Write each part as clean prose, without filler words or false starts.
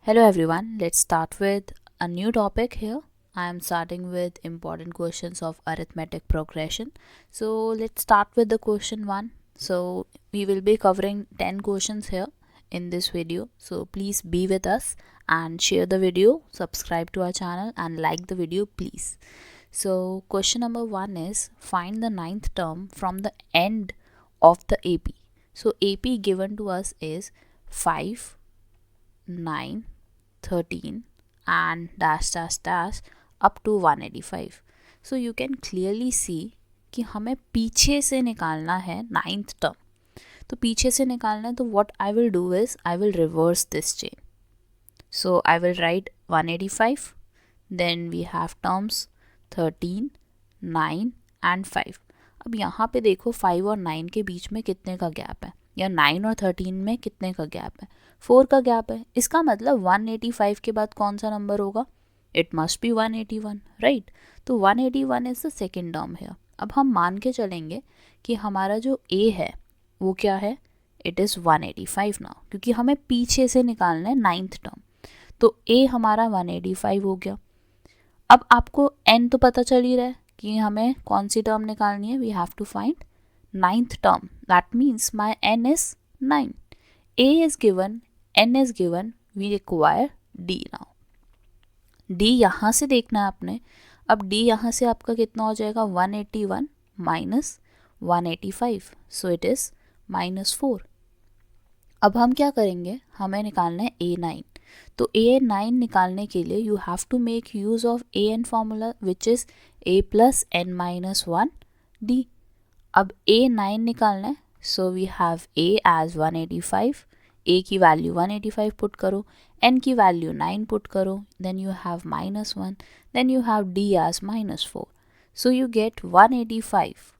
Hello everyone, let's start with a new topic here. I am starting with important questions of arithmetic progression. So let's start with the question 1. So we will be covering 10 questions here in this video. So please be with us and share the video, subscribe to our channel and like the video please. So question number 1 is find the ninth term from the end of the AP. So AP given to us is 5, 9, 13 and dash dash dash up to 185. So you can clearly see कि हमें पीछे से निकालना है ninth term. तो पीछे से निकालना है तो what I will do is I will reverse this chain. So I will write 185. Then we have terms 13, 9 and 5. अब यहाँ पे देखो 5 और 9 के बीच में कितने का गैप है, या 9 और 13 में कितने का गैप है, 4 का गैप है. इसका मतलब 185 के बाद कौन सा नंबर होगा? It must B 181, right. तो 181 इज द सेकेंड टर्म है. अब हम मान के चलेंगे कि हमारा जो ए है वो क्या है, इट इज़ 185 नाउ, क्योंकि हमें पीछे से निकालना है नाइन्थ टर्म. तो ए हमारा 185 हो गया. अब आपको एन तो पता चल ही रहा है कि हमें कौन सी टर्म निकालनी है. We have to find ninth term. That means my n is 9. A is given, n is given, we require d now. d यहाँ से देखना है आपने. अब d यहाँ से आपका कितना हो जाएगा, 181 माइनस 185, सो इट इज़ -4. अब हम क्या करेंगे, हमें निकालना है A9. तो A9 निकालने के लिए you have to make use of an formula which is a plus n minus 1 d. अब A9 निकालना है, so we have A as 185. A की वैल्यू 185 पुट करो, N की वैल्यू 9 पुट करो, then you have -1, then you have D as -4. So you get 185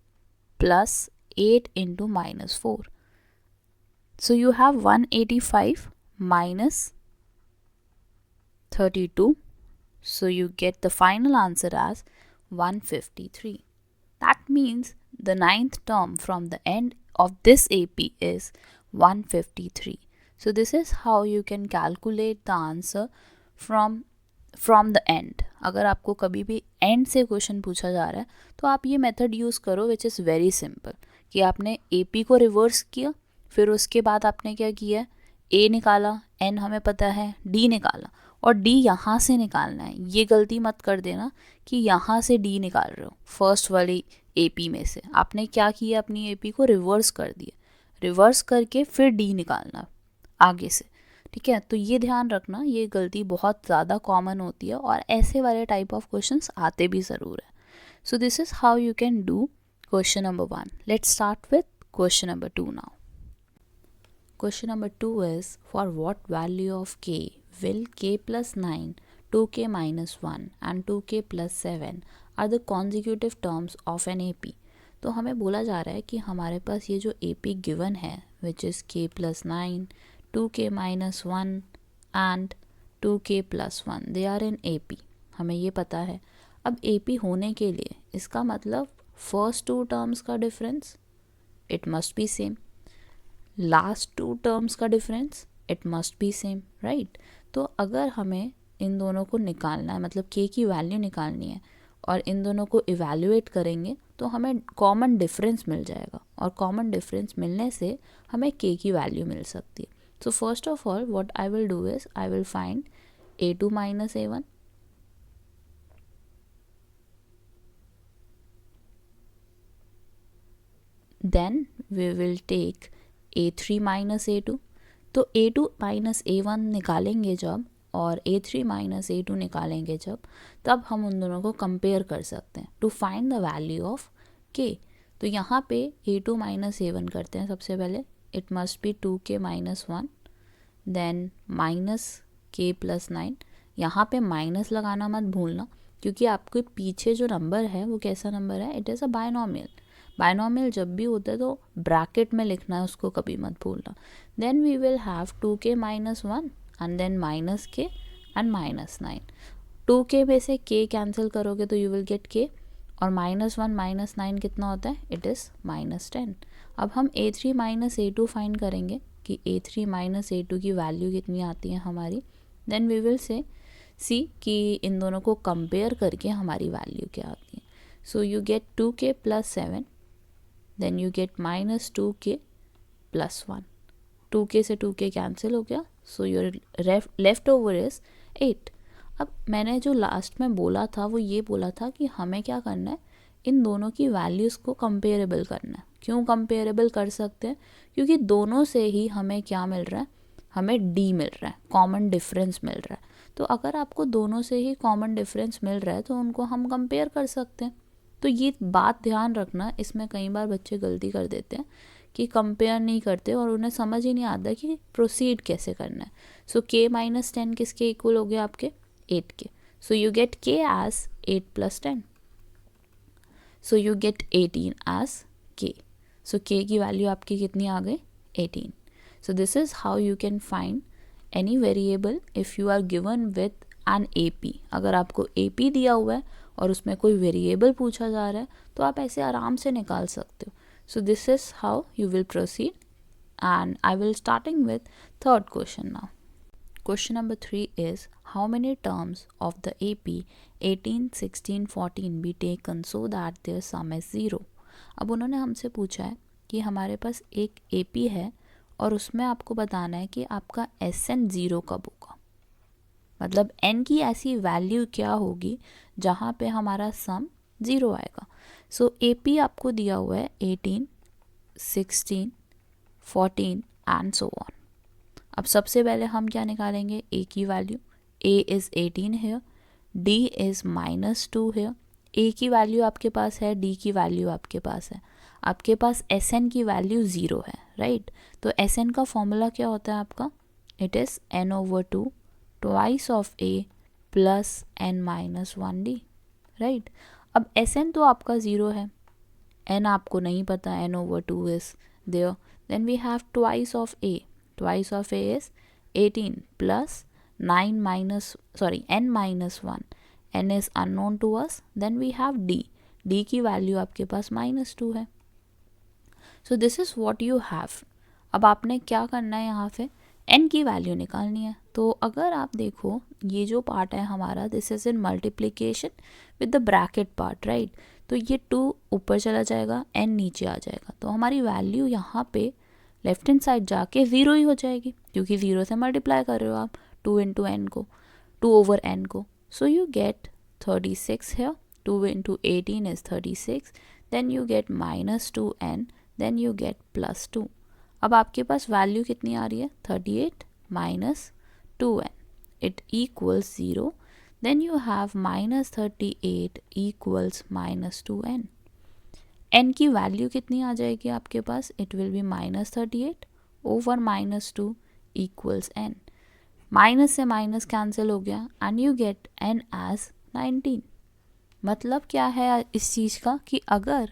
plus 8 into -4. So you have 185 minus 32. So you get the final answer as 153. That means the ninth term from the end of this AP is 153. So this is how you can calculate the answer from the end. अगर आपको कभी भी end से question पूछा जा रहा है तो आप ये मेथड यूज़ करो विच इज़ वेरी सिंपल, कि आपने AP को रिवर्स किया, फिर उसके बाद आपने क्या किया, A निकाला, N हमें पता है, D निकाला, और D यहाँ से निकालना है. ये गलती मत कर देना कि यहाँ से D निकाल रहे हो फर्स्ट वाली AP में से. आपने क्या किया, अपनी AP को रिवर्स कर दिया, रिवर्स करके फिर D निकालना आगे से. ठीक है, तो ये ध्यान रखना, ये गलती बहुत ज़्यादा कॉमन होती है और ऐसे वाले टाइप ऑफ क्वेश्चंस आते भी ज़रूर है. सो this is how you can do question number 1. Let's start with question number 2 now. Question number 2 is, for what value of k will k plus 9, 2k minus 1 and 2k plus 7 are the consecutive terms of an AP. तो हमें बोला जा रहा है कि हमारे पास ये जो AP given है which is k plus 9, 2k minus 1 and 2k plus 1, they are in AP. हमें ये पता है. अब AP होने के लिए इसका मतलब first two terms का difference it must be same, last 2 terms का difference it must be same, right. तो अगर हमें इन दोनों को निकालना है, मतलब k की वैल्यू निकालनी है और इन दोनों को इवैल्यूएट करेंगे तो हमें कॉमन डिफरेंस मिल जाएगा, और कॉमन डिफरेंस मिलने से हमें k की वैल्यू मिल सकती है. So first of all what I will do is I will find a2 minus a1. Then we will take a3 minus a2. तो a2 माइनस a1 निकालेंगे जब और a3 माइनस a2 निकालेंगे जब, तब हम उन दोनों को कंपेयर कर सकते हैं to find the value of k. तो यहाँ पे a2 माइनस a1 करते हैं सबसे पहले. It must be 2k minus 1 then minus k plus 9. यहाँ पे माइनस लगाना मत भूलना, क्योंकि आपके पीछे जो नंबर है वो कैसा नंबर है, it is a binomial. Binomial जब भी होता है तो ब्रैकेट में लिखना है, उसको कभी मत भूलना. Then we will have 2k minus 1 and then minus k and minus 9. 2k में से k कैंसिल करोगे तो यू विल गेट k, और -1 माइनस 9 कितना होता है, इट इज़ -10. अब हम a3 माइनस a2 फाइंड करेंगे कि a3 माइनस a2 की वैल्यू कितनी आती है हमारी, देन वी विल से सी कि इन दोनों को कंपेयर करके हमारी वैल्यू क्या आती है. So you get 2k plus 7, then you get -2k plus 1. 2k से 2k कैंसिल हो गया, so your left over is 8. अब मैंने जो लास्ट में बोला था वो ये बोला था कि हमें क्या करना है, इन दोनों की वैल्यूज़ को कंपेरेबल करना है. क्यों कंपेरेबल कर सकते हैं? क्योंकि दोनों से ही हमें क्या मिल रहा है, हमें d मिल रहा है, कॉमन डिफरेंस मिल रहा है. तो अगर आपको दोनों से ही कॉमन डिफरेंस मिल रहा है तो उनको हम कंपेयर कर सकते हैं. तो ये बात ध्यान रखना, इसमें कई बार बच्चे गलती कर देते हैं कि कंपेयर नहीं करते और उन्हें समझ ही नहीं आता कि प्रोसीड कैसे करना है. सो k - 10 किसके इक्वल हो गया आपके, 8 के. So you get k as 8 + 10. So you get 18 as k. So k की वैल्यू आपकी कितनी आ गई, 18. So this is how you can find any variable if you are given with an AP. अगर आपको AP दिया हुआ है और उसमें कोई वेरिएबल पूछा जा रहा है तो आप ऐसे आराम से निकाल सकते हो. सो this is how you will proceed, and I will starting with third question now. Question number 3 is, how many terms of the AP 18, 16, 14 be taken so that their sum is 0? अब उन्होंने हमसे पूछा है कि हमारे पास एक AP है और उसमें आपको बताना है कि आपका SN 0 कब होगा, मतलब n की ऐसी वैल्यू क्या होगी जहाँ पे हमारा सम 0 आएगा. सो AP आपको दिया हुआ है 18, 16, 14 एंड सो ऑन. अब सबसे पहले हम क्या निकालेंगे, a की वैल्यू. a इज़ 18 है, d इज़ -2 है. a की वैल्यू आपके पास है, d की वैल्यू आपके पास है. आपके पास Sn की वैल्यू 0 है, राइट. तो Sn का फॉर्मूला क्या होता है आपका, it is n/2 twice of a plus n-1d, right. अब Sn तो आपका 0 है, n आपको नहीं पता, n/2 is there. Then we have twice of a. Twice of a is 18 plus 9 minus, sorry, n minus 1. n is unknown to us. Then we have d. d की value आपके पास -2 है. So this is what you have. अब आपने क्या करना है, यहाँ पे n की वैल्यू निकालनी है. तो अगर आप देखो ये जो पार्ट है हमारा, this is in multiplication with the bracket part, right. तो ये 2 ऊपर चला जाएगा, n नीचे आ जाएगा. तो हमारी वैल्यू यहाँ पे लेफ्ट हैंड साइड जाके 0 ही हो जाएगी, क्योंकि 0 से मल्टीप्लाई कर रहे हो आप 2 × n को, 2/n को. सो यू गेट 36 है, 2 × 18 is 36. Then you get -2n, then you get +2. अब आपके पास वैल्यू कितनी आ रही है, 38 - 2n. It equals 0. Then you have -38 equals -2n. n की वैल्यू कितनी आ जाएगी आपके पास, it will be -38 over -2 equals n. माइनस से माइनस कैंसिल हो गया and you get n as 19. मतलब क्या है इस चीज़ का, कि अगर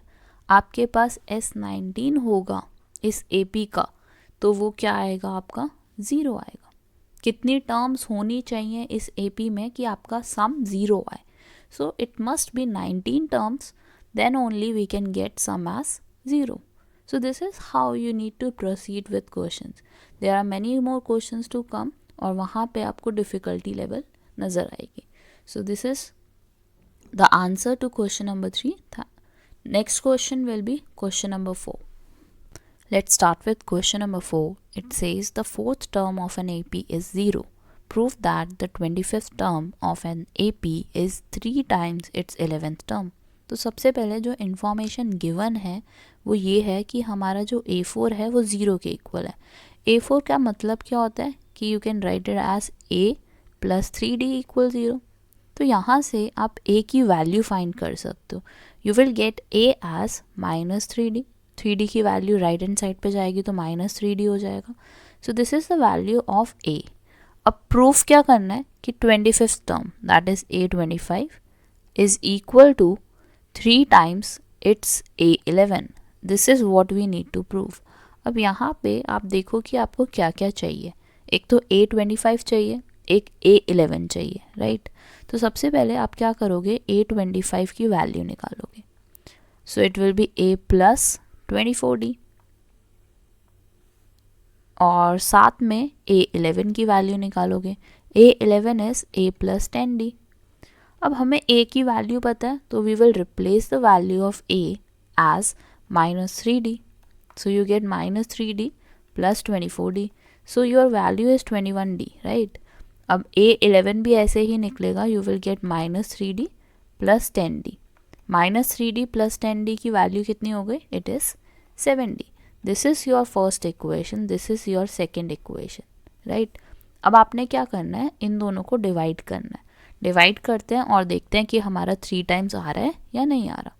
आपके पास S19 होगा इस AP का, तो वो क्या आएगा, आपका 0 आएगा. कितनी टर्म्स होनी चाहिए इस AP में कि आपका सम 0 आए. So it must B 19 terms, then only we can get sum as 0. So this is how you need to proceed with questions. There are many more questions to come और वहाँ पे आपको difficulty level नज़र आएगी. So this is the answer to question number 3. Next question will be question number 4. Let's start with question number 4. It says the fourth term of an AP is 0. Prove that the 25th term of an AP is 3 times its 11th term. तो सबसे पहले जो information given है वो ये है कि हमारा जो A4 है वो 0 के इक्वल है. A4 का मतलब क्या होता है कि you can write it as A + 3D = 0. तो यहाँ से आप A की वैल्यू फाइंड कर सकते हो. You will get A as -3D. 3D की वैल्यू राइट हैंड साइड पे जाएगी तो -3D हो जाएगा. So this is the value of A. अब प्रूफ क्या करना है कि 25th term, that is A25, is equal to 3 times its A11. This is what we need to prove. अब यहाँ पे आप देखो कि आपको क्या क्या चाहिए. एक तो A25 चाहिए, एक A11 चाहिए, राइट. तो सबसे पहले आप क्या करोगे, A25 की वैल्यू निकालोगे. सो it will be A + 24D और साथ में A11 की वैल्यू निकालोगे. A11 is A plus 10D. अब हमें A की वैल्यू पता है तो we will replace the value of A as -3D. So you get -3D plus 24D. So your value is 21D, right? अब A11 भी ऐसे ही निकलेगा, you will get -3D plus 10D. -3D plus 10D की value कितनी हो गई? It is 7D. This is your first equation, this is your second equation, right? अब आपने क्या करना है, इन दोनों को डिवाइड करना है. डिवाइड करते हैं और देखते हैं कि हमारा 3 टाइम्स आ रहा है या नहीं आ रहा.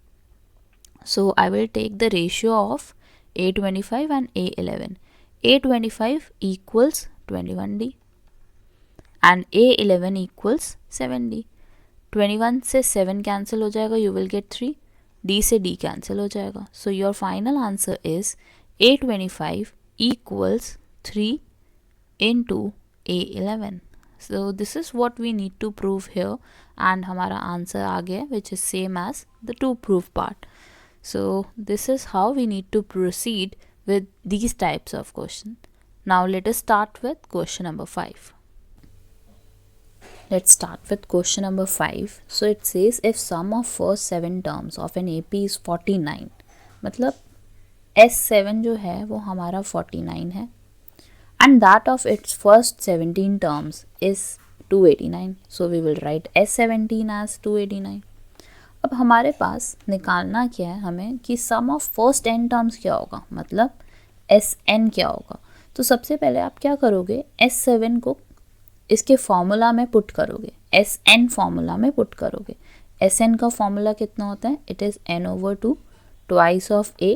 So I will take the ratio of A25 and A11. A25 equals 21D and A11 equals 7D. 21 से 7 कैंसिल हो जाएगा, you will get 3. D से D कैंसिल हो जाएगा. So your final answer is A25 equals 3 into A11. So this is what we need to prove here and हमारा answer आ गया which is same as the to prove part. So this is how we need to proceed with these types of questions. Now let us start with question number 5. Let's start with question number 5. So it says if sum of first 7 terms of an AP is 49, मतलब S7 जो है वो हमारा 49 है and that of its first 17 terms is 289. So we will write S17 as 289. अब हमारे पास निकालना क्या है हमें कि सम ऑफ फर्स्ट n टर्म्स क्या होगा, मतलब Sn क्या होगा. तो सबसे पहले आप क्या करोगे, S7 को इसके फॉर्मूला में पुट करोगे, Sn फॉर्मूला में पुट करोगे. Sn का फॉर्मूला कितना होता है, it is n/2 twice of A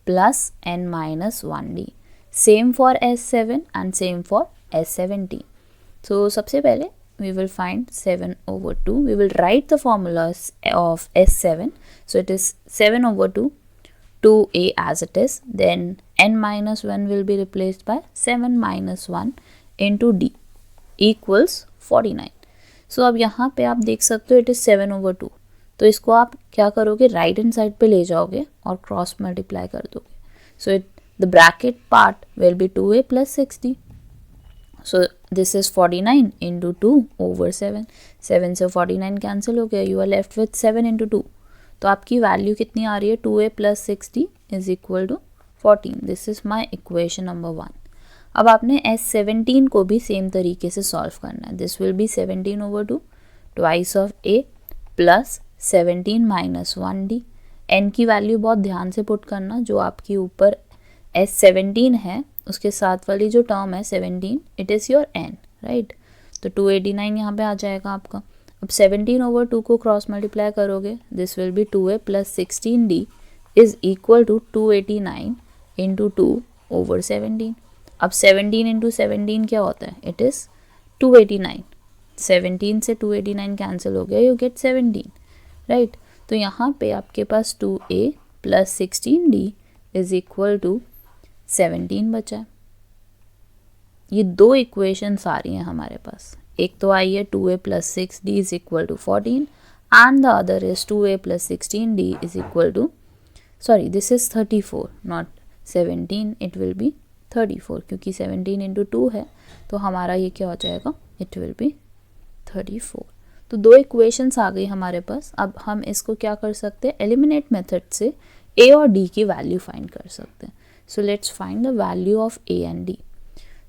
plus n-1D. Same for S7 and same for S17. So सबसे पहले we will find 7/2. We will write the formulas of S7. So it is 7/2, 2A as it is. Then n-1 will be replaced by 7 minus 1 into D equals 49. So अब यहाँ पे आप देख सकते हो it is 7/2. तो इसको आप क्या करोगे, राइट हैंड साइड पे ले जाओगे और क्रॉस मल्टीप्लाई कर दोगे. So the bracket part will be 2A plus 6D. So this is 49 into 2 over 7. 7 से 49 कैंसिल हो गया, you are left with 7 into 2. तो आपकी वैल्यू कितनी आ रही है, 2A plus 6D is equal to 14. This is my equation number 1. अब आपने S17 को भी सेम तरीके से सॉल्व करना है. This will be 17/2 twice of A plus 17 minus 1D. n की वैल्यू बहुत ध्यान से पुट करना, जो आपकी ऊपर S17 है उसके साथ वाली जो टर्म है 17, it is your n, right. तो 289 यहाँ पे आ जाएगा आपका. अब 17/2 को क्रॉस मल्टीप्लाई करोगे, this will be 2A plus 16D is equal to 289 into 2 over 17. अब 17 इंटू 17 क्या होता है, इट इज़ 289. 17 से 289 कैंसिल हो गया, यू गेट 17, राइट. तो यहाँ पे आपके पास 2A plus 16D is equal to 17 बचा है. ये दो इक्वेशंस आ रही हैं हमारे पास. एक तो आई है 2A plus 6D is equal to 14 and the other is 2A plus 16D is equal to, sorry this is 34 not 17, it will be 34 क्योंकि 17 इंटू 2 है तो हमारा ये क्या हो जाएगा, इट विल बी 34. तो दो इक्वेशंस आ गई हमारे पास. अब हम इसको क्या कर सकते हैं, एलिमिनेट मेथड से A और D की वैल्यू फाइंड कर सकते हैं. So let's find the value of A and D.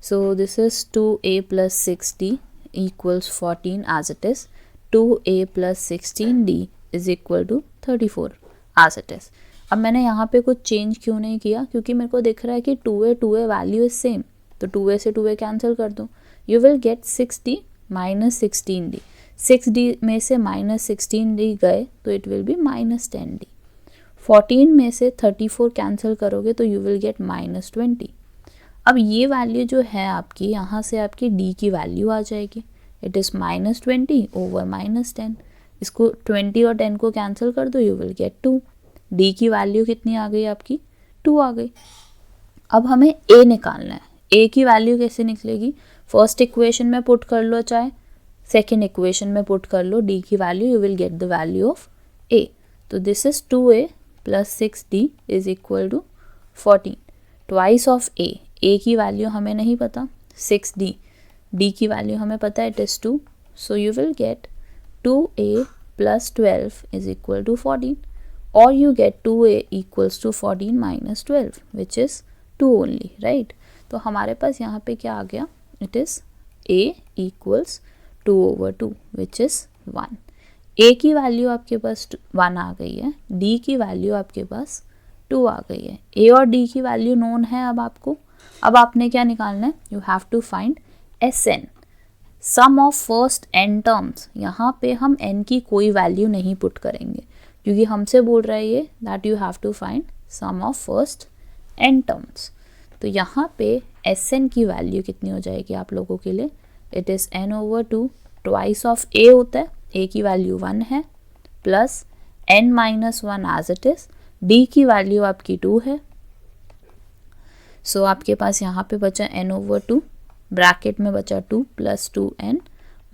So this is 2A plus 6D equals 14 as it is. 2A plus 16D is equal to 34 as it is. अब मैंने यहाँ पे कुछ change क्यों नहीं किया, क्योंकि मेरे को दिख रहा है कि 2A वैल्यू इज सेम. तो 2A से 2A कैंसिल कर दो, you will gate 6D minus 16D. 6D में से minus 16D गए तो it will B minus 10D. 14 में से 34 कैंसिल करोगे तो यू विल गेट -20. अब ये वैल्यू जो है आपकी, यहाँ से आपकी D की वैल्यू आ जाएगी, इट इज़ -20 ओवर -10. इसको 20 और 10 को कैंसिल कर दो, यू विल गेट 2. D की वैल्यू कितनी आ गई आपकी, 2 आ गई. अब हमें A निकालना है. A की वैल्यू कैसे निकलेगी, फर्स्ट इक्वेशन में पुट कर लो, चाहे सेकेंड इक्वेशन में पुट कर लो D की value, you will get the value of A. तो this is 2A plus 6D is equal to 14 twice of A. A की वैल्यू हमें नहीं पता, 6D. d की वैल्यू हमें पता है it is 2, so you will gate 2a plus 12 is equal to 14, or you get 2a equals to 14 minus 12 which is 2 only, right? तो हमारे पास यहाँ पे क्या आ गया, it is a equals 2 over 2 which is 1. a की वैल्यू आपके पास 1 आ गई है, d की वैल्यू आपके पास 2 आ गई है. a और d की वैल्यू नोन है. अब आपने क्या निकालना है, you have to find Sn, sum of first n terms. यहाँ पे हम n की कोई वैल्यू नहीं पुट करेंगे क्योंकि हमसे बोल रहा है ये that you have to find sum of first n terms. तो यहाँ पे Sn की वैल्यू कितनी हो जाएगी आप लोगों के लिए, it is n over 2 twice of a होता है, a की वैल्यू 1 है, plus n minus 1 as it is, d की वैल्यू आपकी 2 है. सो आपके पास यहाँ पे बचा n over 2, ब्रैकेट में बचा 2 प्लस 2n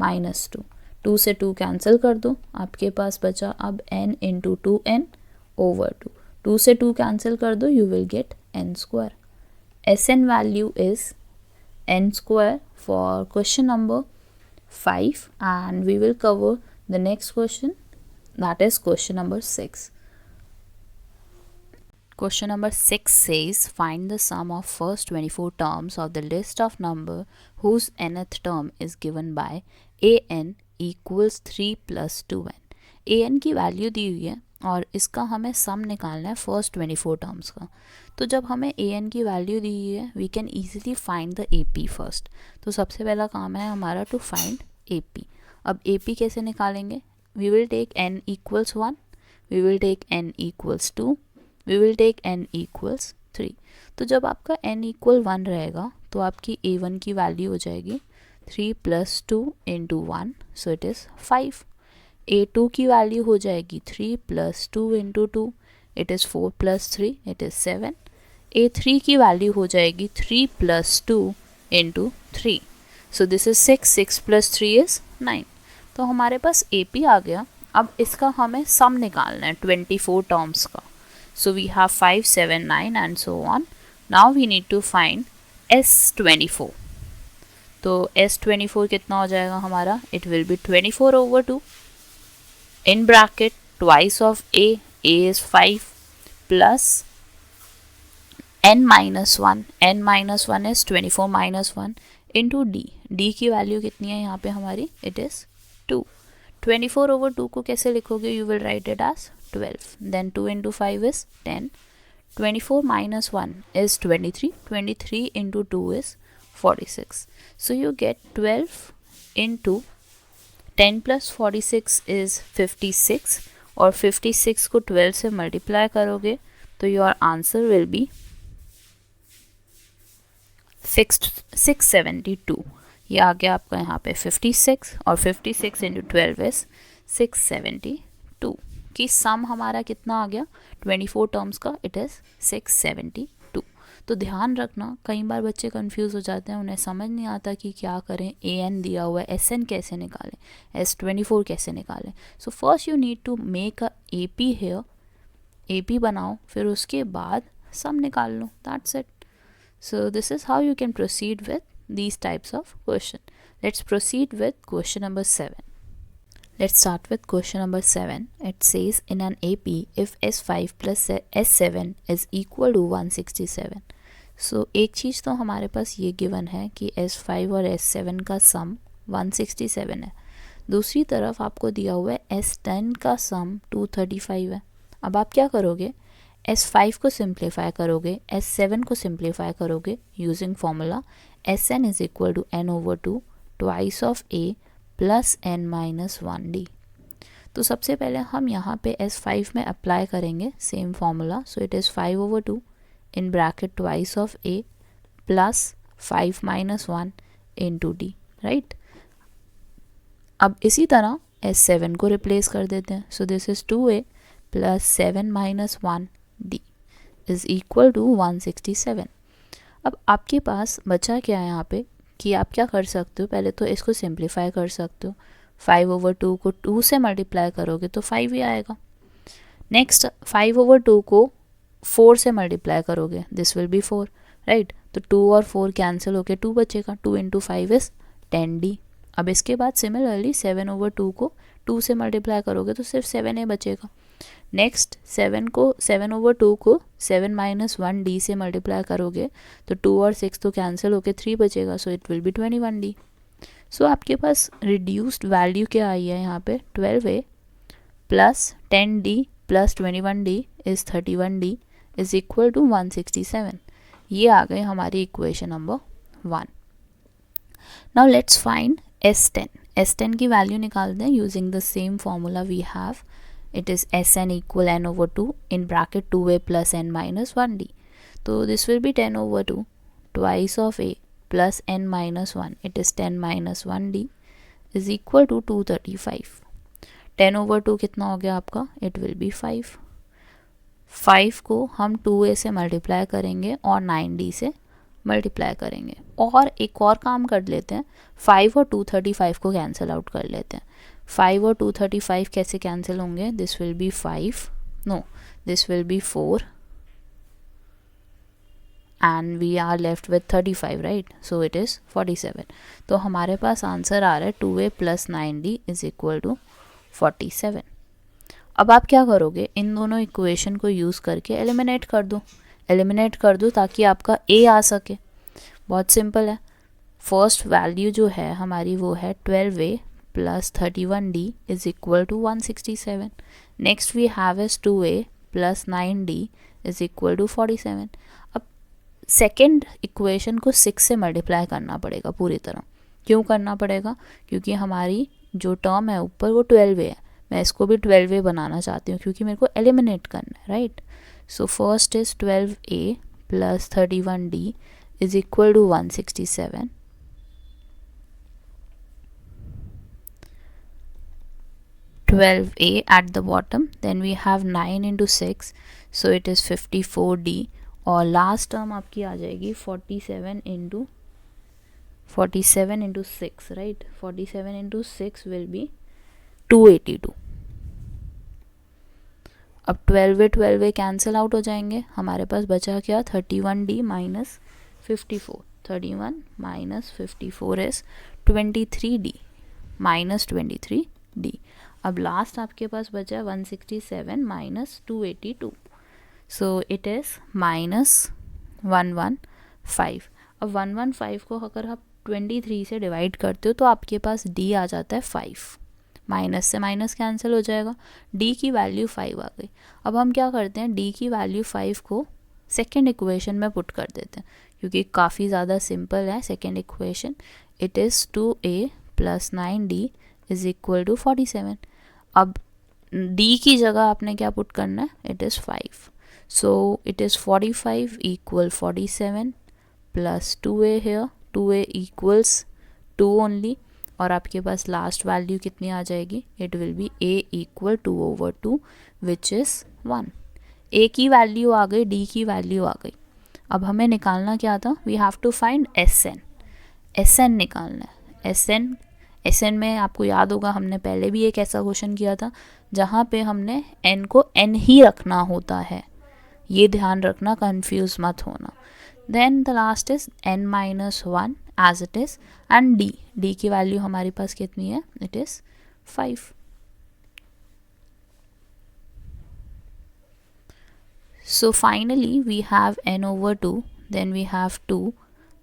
माइनस 2. 2 से 2 कैंसिल कर दो, आपके पास बचा अब n इंटू 2n ओवर 2. 2 से 2 कैंसिल कर दो, you will gate n square. Sn value is n square for question number 5 and we will cover the next question, that is question number 6. Question number 6 says find the sum of first 24 terms of the list of number whose nth term is given by an equals 3 plus 2n. an की value दी हुई है और इसका हमें सम निकालना है first 24 terms का. तो जब हमें an की वैल्यू दी हुई है we can easily find the ap first. तो सबसे पहला काम है हमारा टू फाइंड ap. अब ap कैसे निकालेंगे, we will take n equals 1, we will take n equals 2, we will take n equals 3. तो जब आपका n equal 1 रहेगा तो आपकी a1 की वैल्यू हो जाएगी 3 plus 2 into 1, so it is 5. a2 की वैल्यू हो जाएगी 3 plus 2 into 2, it is 4 plus 3, it is 7. a3 की वैल्यू हो जाएगी 3 plus 2 into 3, so this is 6, 6 plus 3 is 9. तो हमारे पास ap आ गया. अब इसका हमें सम निकालना है 24 टर्म्स का. So we have 5, 7, 9 and so on. Now we need to find S24. तो S24 कितना हो जाएगा हमारा, it will be 24 over 2 in bracket twice of a is 5 plus n minus 1, n minus 1 is 24 minus 1 into d की value कितनी है यहाँ पे हमारी, it is 2. 24 over 2 को कैसे लिखोगे, you will write it as 12, then 2 into 5 is 10, 24 minus 1 is 23, 23 into 2 is 46. So you get 12 into 10 plus 46 is 56, और 56 को 12 से मल्टीप्लाई करोगे तो योर आंसर विल बी 672. ये आ गया आपका यहाँ पे 56, और 56 इंटू 12 इज 672 कि सम हमारा कितना आ गया 24 टर्म्स का, इट इज़ 672. तो ध्यान रखना, कई बार बच्चे कंफ्यूज हो जाते हैं, उन्हें समझ नहीं आता कि क्या करें. an दिया हुआ है, sn कैसे निकालें, s24 कैसे निकालें. So first you need to make a ap here, ap बनाओ, फिर उसके बाद सम निकाल लो, that's it. So this is how you can proceed with these types of question. Let's proceed with question number 7. Let's start with question number 7. It says in an AP if S5 plus S7 is equal to 167. So एक चीज़ तो हमारे पास ये given है कि S5 और S7 का सम 167 है. दूसरी तरफ आपको दिया हुआ है S10 का सम 235 है. अब आप क्या करोगे, S5 को सिंप्लीफाई करोगे, S7 को सिंप्लीफाई करोगे using formula Sn is equal to n over 2 twice of a plus n minus 1d. तो सबसे पहले हम यहाँ पे S5 में अप्लाई करेंगे same formula. So it is 5 over 2 in bracket twice of a plus 5 minus 1 into d, right? अब इसी तरह S7 को रिप्लेस कर देते हैं. So this is 2a plus 7 minus 1d is equal to 167. अब आपके पास बचा क्या है यहाँ पे कि आप क्या कर सकते हो, पहले तो इसको सिंप्लीफाई कर सकते हो. 5 over 2 को 2 से मल्टीप्लाई करोगे तो 5 ही आएगा. नेक्स्ट 5 over 2 को 4 से मल्टीप्लाई करोगे, दिस विल बी 4, राइट. तो 2 और 4 कैंसिल होके 2 बचेगा. 2 into 5 इज़ 10d। अब इसके बाद सिमिलरली 7/2 को 2 से मल्टीप्लाई करोगे तो सिर्फ 7a बचेगा। नेक्स्ट 7/2 को 7 - 1d से मल्टीप्लाई करोगे तो 2 और 6 तो कैंसिल होके 3 बचेगा, सो इट विल बी 21d। सो आपके पास रिड्यूस्ड वैल्यू क्या आई है यहाँ पे, 12a plus 10d plus 21d is 31d is equal to 167। ये आ गए हमारी equation number 1। Now let's find S10। S10 की वैल्यू निकालते हैं using the same formula we have, it is Sn equal n/2 in bracket 2a plus n minus 1d. So this will be 10/2 twice of a plus n minus 1, it is 10 minus 1d is equal to 235. 10/2 कितना हो गया आपका, it will be 5. 5 को हम 2a से multiply करेंगे और 9d से मल्टीप्लाई करेंगे। और एक और काम कर लेते हैं, 5 और 235 को कैंसिल आउट कर लेते हैं। 5 और 235 कैसे कैंसिल होंगे, this will be 5, no this will be 4 and we are left with 35, right, so it is 47। तो हमारे पास आंसर आ रहा है 2a plus 9d is equal to 47। अब आप क्या करोगे, इन दोनों इक्वेशन को यूज़ करके एलिमिनेट कर दो ताकि आपका a आ सके। बहुत सिंपल है। फर्स्ट वैल्यू जो है हमारी वो है 12a plus 31d is equal to 167। Next we have is 2a plus 9d is equal to 47। अब सेकेंड इक्वेशन को 6 से मल्टीप्लाई करना पड़ेगा पूरी तरह। क्यों करना पड़ेगा, क्योंकि हमारी जो टर्म है ऊपर वो 12a है, मैं इसको भी 12a बनाना चाहती हूँ क्योंकि मेरे को एलिमिनेट करना है, right. So first is 12a plus 31d is equal to 167. (12a) at the bottom, then we have 9 into 6, so it is 54d, और लास्ट टर्म आपकी आ जाएगी 47 into 6, right? 47 into 6 will be 282. अब 12a कैंसिल आउट हो जाएंगे, हमारे पास बचा क्या, 31d minus 54, 31 minus 54 is 23d minus 23d। अब लास्ट आपके पास बचा 167 minus 282, so it is minus 115। अब 115 को अगर आप 23 से डिवाइड करते हो तो आपके पास d आ जाता है 5, माइनस से माइनस कैंसिल हो जाएगा, d की वैल्यू 5 आ गई। अब हम क्या करते हैं, d की वैल्यू 5 को सेकेंड इक्वेशन में पुट कर देते हैं क्योंकि काफ़ी ज़्यादा सिंपल है second equation. It is 2a plus 9d is equal to 47। अब d की जगह आपने क्या पुट करना है, it is 5, so it is 45 equal 47 plus 2a here, 2a equals 2 only, और आपके पास लास्ट वैल्यू कितनी आ जाएगी, it will be a equal 2/2 which is 1। a की वैल्यू आ गई, d की वैल्यू आ गई। अब हमें निकालना क्या था, we have to find Sn निकालना है। Sn में आपको याद होगा हमने पहले भी एक ऐसा क्वेश्चन किया था जहाँ पे हमने n को n ही रखना होता है, ये ध्यान रखना, कंफ्यूज मत होना। Then the last is n - 1 as it is, and d की वैल्यू हमारे पास कितनी है, it is 5। So finally we have n/2, then we have 2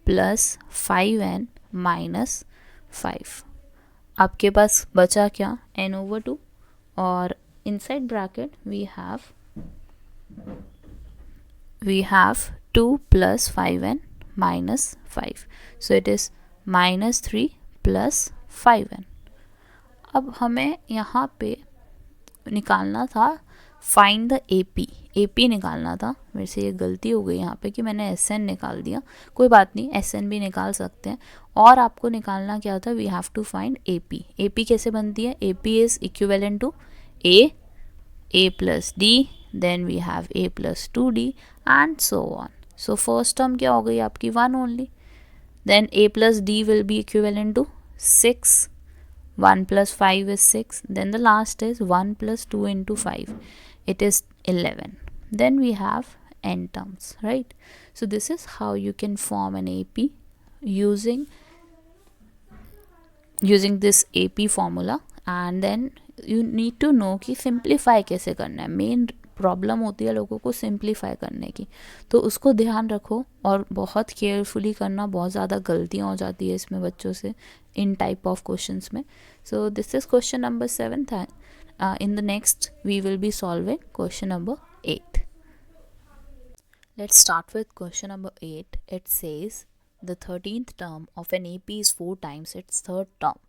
plus 5n minus 5। आपके पास बचा क्या, n/2, और inside bracket we have 2 plus 5n minus 5, so it is -3 plus 5n। अब हमें यहाँ पे निकालना था फाइंड द AP निकालना था। मेरे से ये गलती हो गई यहाँ पे कि मैंने SN निकाल दिया, कोई बात नहीं, SN भी निकाल सकते हैं। और आपको निकालना क्या था, we have to find AP कैसे बनती है, AP is equivalent to A plus D, then we have A plus 2D and so on. So first term क्या हो गई आपकी, 1 only, then A plus D will be equivalent to 6, 1 plus 5 is 6, then the last is 1 plus 2 into 5, it is 11, then we have n terms, right? So this is how you can form an AP using using this AP formula and then you need to know कि simplify कैसे करना है. Main problem होती है लोगों को simplify करने की, तो उसको ध्यान रखो और बहुत केयरफुली करना. बहुत ज़्यादा गलतियाँ हो जाती है इसमें बच्चों से इन टाइप ऑफ क्वेश्चंस में. सो this is question number 7. In the next we will be solving question number 8. Let's start with question number 8. It says the 13th term of an AP is 4 times its third term.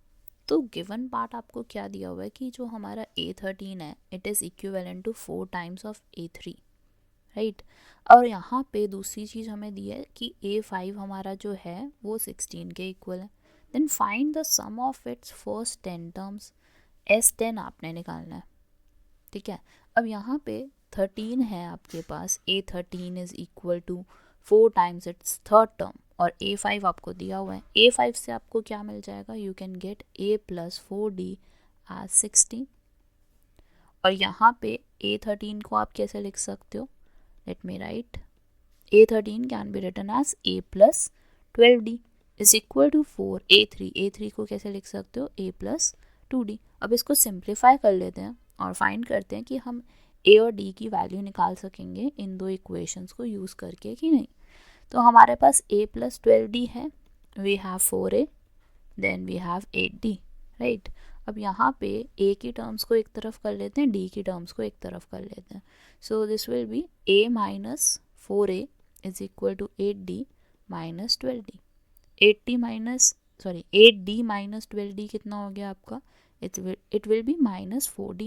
तो given part आपको क्या दिया हुआ है कि जो हमारा A13 है it is equivalent to 4 times of A3, right. और यहाँ पे दूसरी चीज़ हमें दी है कि A5 हमारा जो है वो 16 के इक्वल है. Then find the sum of its first 10 terms. S10 आपने निकालना है, ठीक है. अब यहाँ पे 13 है आपके पास. A13 is equal to 4 times its third term और A5 आपको दिया हुआ है. A5 से आपको क्या मिल जाएगा, you can get A plus 4D as 16. और यहाँ पे A13 को आप कैसे लिख सकते हो, let me write. A13 can be written as A plus 12D is equal to 4 A3. A3 को कैसे लिख सकते हो, A प्लस 2D. अब इसको सिंप्लीफाई कर लेते हैं और फाइंड करते हैं कि हम A और D की वैल्यू निकाल सकेंगे इन दो इक्वेशंस को यूज़ करके कि नहीं. तो हमारे पास A प्लस 12D है, we have 4A, then we have 8D, right. अब यहाँ पे A की टर्म्स को एक तरफ कर लेते हैं, D की टर्म्स को एक तरफ कर लेते हैं. So this will be A minus 4A is equal to 8D minus 12D. 8D minus 12D कितना हो गया आपका, it will be minus 4D,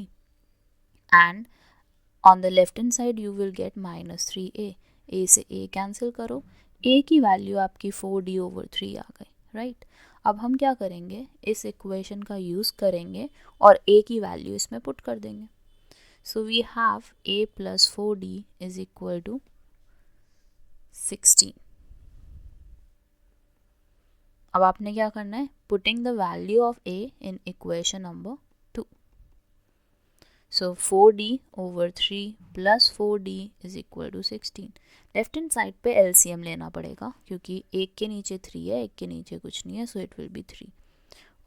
and on the left hand side you will get minus 3A. A से A cancel करो, A की value आपकी 4D over 3 आ गई, right. अब हम क्या करेंगे, इस इक्वेशन का यूज़ करेंगे और A की वैल्यू इसमें पुट कर देंगे. So we have A plus 4D is equal to 16. अब आपने क्या करना है, putting the value of A in equation number 2. So 4D over 3 plus 4D is equal to 16. Left hand side पे LCM लेना पड़ेगा क्योंकि एक के नीचे 3 है, एक के नीचे कुछ नहीं है, सो इट विल बी 3.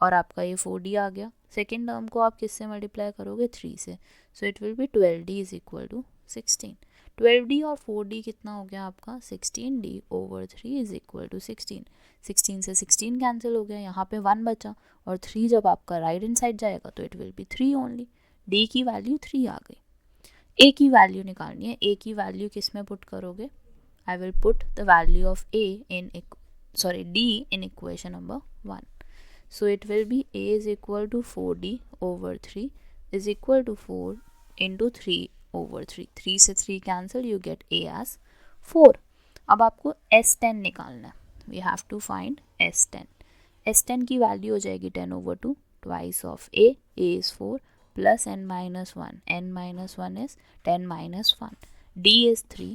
और आपका ये 4D आ गया. सेकेंड टर्म को आप किससे मल्टीप्लाई करोगे, 3 से, so it will be 12D is equal to 16. 12D और 4D कितना हो गया आपका, 16D over 3 is equal to 16. 16 से 16 कैंसिल हो गया, यहाँ पे 1 बचा और 3 जब आपका राइट हैंड साइड जाएगा तो it will B 3 only. D की वैल्यू 3 आ गई. A की वैल्यू निकालनी है. A की वैल्यू किस में पुट करोगे, I will put the value of A in D in equation number 1. So it will be A is equal to 4D over 3 is equal to 4 into 3 over 3. 3 से 3 cancel, you get A as 4. अब आपको S10 निकालना है. We have to find S10. S10 की value हो जाएगी 10 over 2 twice of A. A is 4 plus n minus 1. n minus 1 is 10 minus 1. D is 3.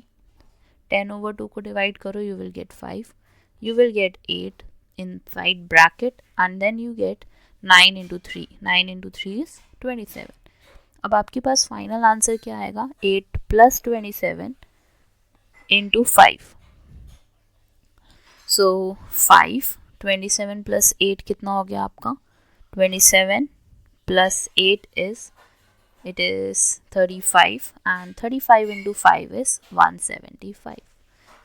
10 over 2 को divide करो, you will get 5. You will get 8 inside bracket and then you get 9 into 3. 9 into 3 is 27. अब आपके पास final answer क्या आएगा, 8 plus 27 into 5. So 5, 27 plus 8 कितना हो गया आपका, 27 plus 8 is, it is 35 and 35 into 5 is 175.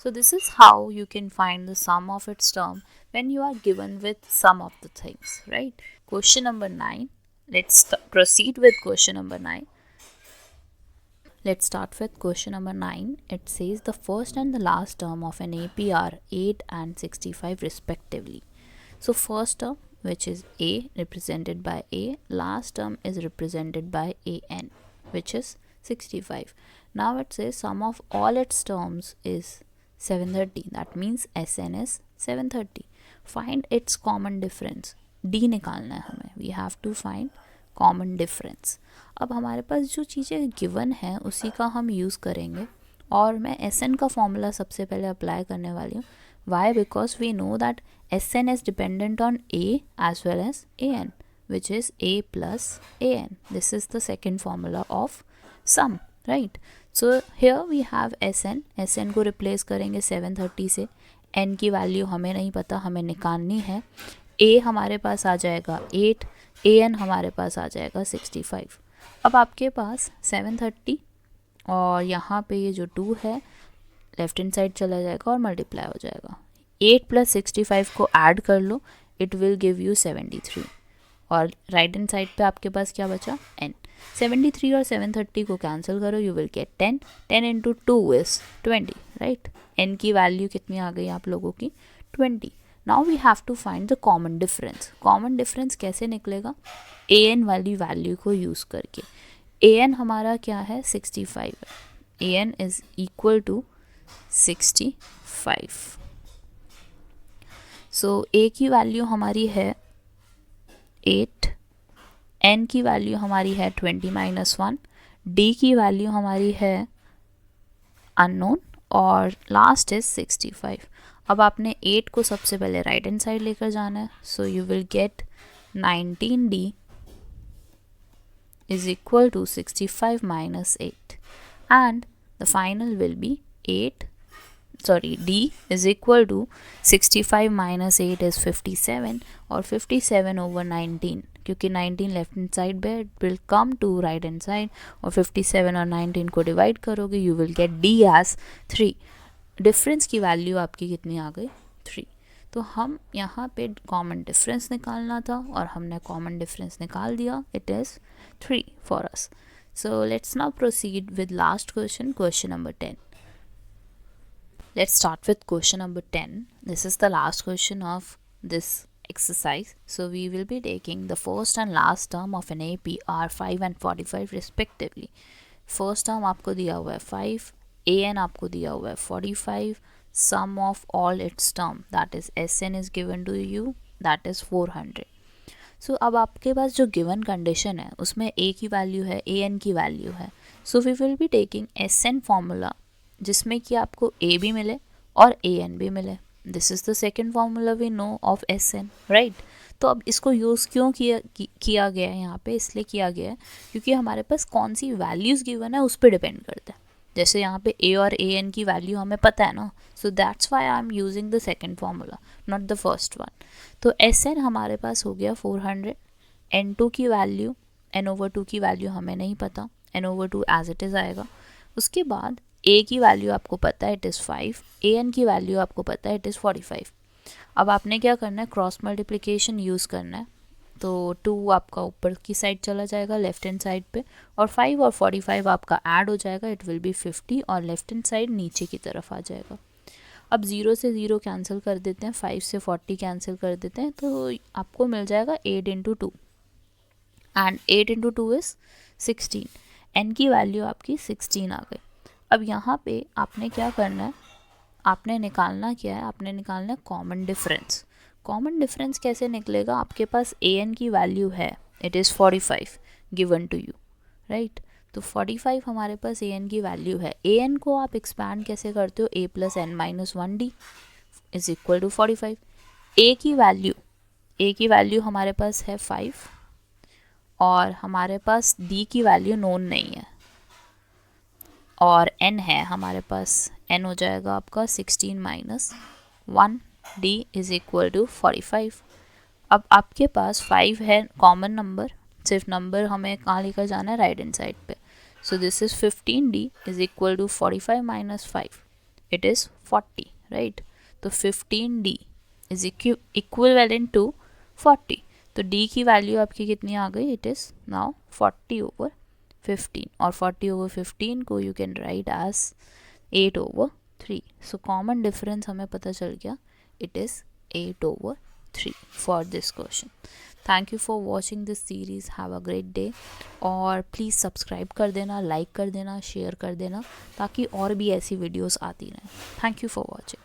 So this is how you can find the sum of its term when you are given with some of the things, right? Question number 9. Let's proceed with question number 9. Let's start with question number 9. It says the first and the last term of an AP are 8 and 65 respectively. So first term, which is A, represented by A, last term is represented by AN, which is 65. Now it says sum of all its terms is 730. That means SN is 730. Find its common difference. D निकालना है हमें. We have to find common difference. अब हमारे पास जो चीज़ें given हैं उसी का हम यूज़ करेंगे और मैं SN का फॉर्मूला सबसे पहले अप्लाई करने वाली हूँ. Why? Because we know that SN is dependent on A as well as AN, which is A plus AN. This is the second formula of sum, right? So here we have SN. SN को replace करेंगे 730 से. N की value हमें नहीं पता, हमें निकालनी है. ए हमारे पास आ जाएगा 8, ए एन हमारे पास आ जाएगा 65। अब आपके पास 730 और यहाँ पे ये जो 2 है लेफ्ट हैंड साइड चला जाएगा और मल्टीप्लाई हो जाएगा। 8 + 65 को ऐड कर लो, इट विल गिव यू 73 और राइट हैंड साइड पे आपके पास क्या बचा n। 73 और 730 को कैंसिल करो, you will get 10। 10 × 2 is 20, right. n की वैल्यू कितनी आ गई आप लोगों की 20। Now we have to find the common difference. Common difference कैसे निकलेगा, ए एन वाली वैल्यू को यूज़ करके। ए एन हमारा क्या है 65 है, a n is equal to 65। So a की वैल्यू हमारी है 8, n की वैल्यू हमारी है 20 - 1, d की वैल्यू हमारी है अननोन और लास्ट इज 65। अब आपने 8 को सबसे पहले राइट हैंड साइड लेकर जाना है, so you will gate 19d is equal to 65 - 8 and the final will be d is equal to 65 - 8 is 57 और 57 over 19 क्योंकि 19 लेफ्ट हैंड साइड पे will come to right hand side और 57 और 19 को divide करोगे you will get d as 3। Difference की value आपकी कितनी आ गई 3। तो हम यहाँ पे कॉमन डिफरेंस निकालना था और हमने कॉमन डिफरेंस निकाल दिया, it is 3 for us. So let's now proceed with last question, question number 10. Let's start with question number 10. This is the last question of this exercise. So we will be taking the first and last term of an AP are 5 and 45 respectively. First term आपको दिया हुआ है 5, an आपको दिया हुआ है 45, sum of all its term that is sn is given to you, that is 400. सो अब आपके पास जो गिवन कंडीशन है उसमें a की वैल्यू है, an की वैल्यू है, so we will be taking sn formula जिसमें कि आपको a भी मिले और an भी मिले। This is the second formula we know of sn, right. तो अब इसको यूज़ क्यों किया गया है यहाँ पे, इसलिए किया गया है क्योंकि हमारे पास कौन सी वैल्यूज़ गिवन है उस पर डिपेंड करता है। जैसे यहाँ पे a और an की वैल्यू हमें पता है ना, so that's why I am using the second formula not the first one. तो sn हमारे पास हो गया 400, n2 की वैल्यू n/2 की वैल्यू हमें नहीं पता, n/2 एज इट इज़ आएगा। उसके बाद a की वैल्यू आपको पता है इट इज़ 5, an की वैल्यू आपको पता है इट इज़ 45। अब आपने क्या करना है, क्रॉस मल्टीप्लिकेशन यूज़ करना है। तो 2 आपका ऊपर की साइड चला जाएगा लेफ्ट हैंड साइड पे और 5 और 45 आपका ऐड हो जाएगा, इट विल बी 50 और लेफ्ट हैंड साइड नीचे की तरफ आ जाएगा। अब 0 से 0 कैंसिल कर देते हैं, 5 से 40 कैंसिल कर देते हैं, तो आपको मिल जाएगा 8 × 2 एंड 8 × 2 इज़ 16। n की वैल्यू आपकी 16 आ गई। अब यहाँ पे आपने क्या करना है, आपने निकालना क्या है, आपने निकालना है कॉमन डिफरेंस। कॉमन डिफरेंस कैसे निकलेगा, आपके पास an की वैल्यू है it is 45 given to you, right. तो 45 हमारे पास an की वैल्यू है। an को आप एक्सपैंड कैसे करते हो, a + n - 1d is equal to 45। a की वैल्यू हमारे पास है 5 और हमारे पास d की वैल्यू नोन नहीं है और n है हमारे पास, n हो जाएगा आपका 16 - 1d इज इक्वल टू 45। अब आपके पास 5 है कॉमन नंबर, सिर्फ नंबर हमें कहाँ लेकर जाना है, राइट हैंड साइड पे। So this is 15d is equal to 45 - 5 it is 40, right. तो 15d इज इक्विवेलेंट टू 40। तो d की वैल्यू आपकी कितनी आ गई, इट इज़ नाउ 40/15 और 40/15 को you can write as 8/3। So common difference हमें पता चल गया, it is 8/3 for this question. Thank you for watching this series, have a great day. और प्लीज़ सब्सक्राइब कर देना, लाइक कर देना, शेयर कर देना ताकि और भी ऐसी वीडियोस आती रहें। Thank you for watching.